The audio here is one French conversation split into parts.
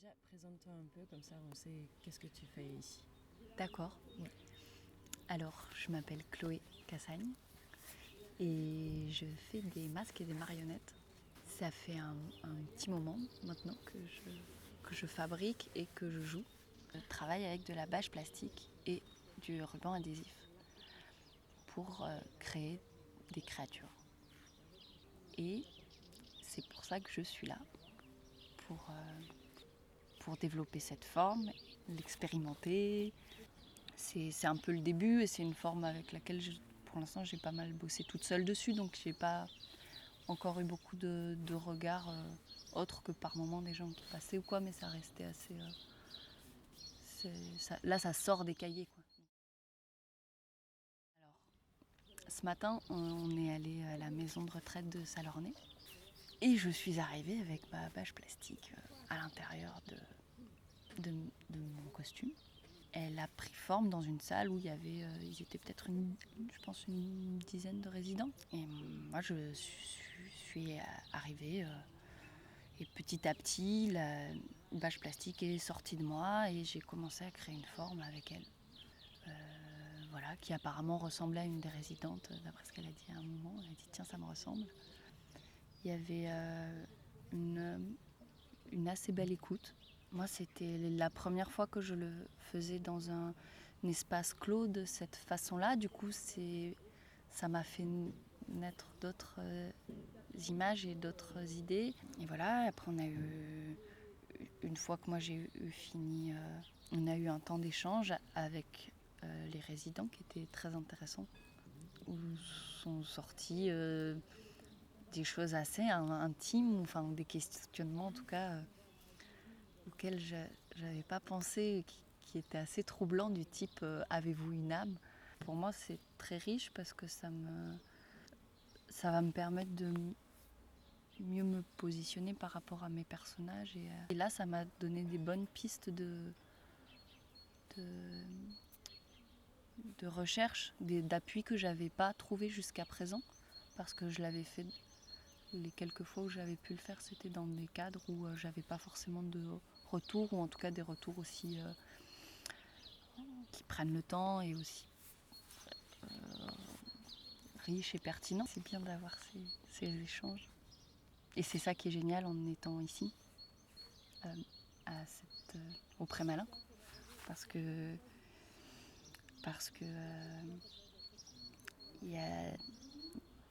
Déjà, présente-toi un peu, comme ça on sait qu'est-ce que tu fais ici. D'accord. Alors, je m'appelle Chloé Cassagne et je fais des masques et des marionnettes. Ça fait un petit moment maintenant que je fabrique et que je joue. Je travaille avec de la bâche plastique et du ruban adhésif pour créer des créatures. Et c'est pour ça que je suis là, pour développer cette forme, l'expérimenter. C'est un peu le début et c'est une forme avec laquelle pour l'instant j'ai pas mal bossé toute seule dessus, donc j'ai pas encore eu beaucoup de regards autres que par moments des gens qui passaient ou quoi, mais ça restait assez. Là ça sort des cahiers quoi. Alors, ce matin on est allé à la maison de retraite de Salornay et je suis arrivée avec ma bâche plastique à l'intérieur de mon costume. Elle a pris forme dans une salle où il y avait, ils étaient peut-être je pense une dizaine de résidents. Et moi je suis arrivée et petit à petit la bâche plastique est sortie de moi et j'ai commencé à créer une forme avec elle. Voilà, qui apparemment ressemblait à une des résidentes, d'après ce qu'elle a dit à un moment. Elle a dit tiens ça me ressemble. Il y avait une assez belle écoute. Moi, c'était la première fois que je le faisais dans un espace clos de cette façon-là. Du coup, ça m'a fait naître d'autres images et d'autres idées. Et voilà, après, une fois que moi j'ai eu fini, on a eu un temps d'échange avec les résidents qui était très intéressant, où sont sortis des choses assez intimes, enfin des questionnements en tout cas auxquels je n'avais pas pensé, qui étaient assez troublants, du type avez-vous une âme? Pour moi, c'est très riche parce que ça va me permettre de mieux me positionner par rapport à mes personnages. Et là, ça m'a donné des bonnes pistes de, de recherche, d'appui que j'avais pas trouvé jusqu'à présent, parce que je l'avais fait les quelques fois où j'avais pu le faire, c'était dans des cadres où j'avais pas forcément de retour, ou en tout cas des retours aussi qui prennent le temps et aussi riches et pertinents. C'est bien d'avoir ces échanges. Et c'est ça qui est génial en étant ici, euh, au Pré-Malin, parce que il y a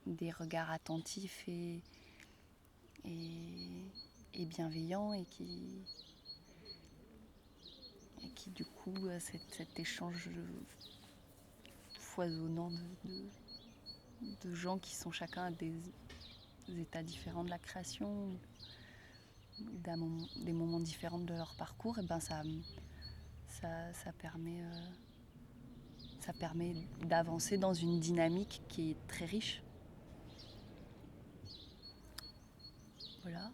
des regards attentifs et, et bienveillants et qui du coup cet échange foisonnant de gens qui sont chacun à des états différents de la création, des moments différents de leur parcours, et ben ça permet d'avancer dans une dynamique qui est très riche. Voilà.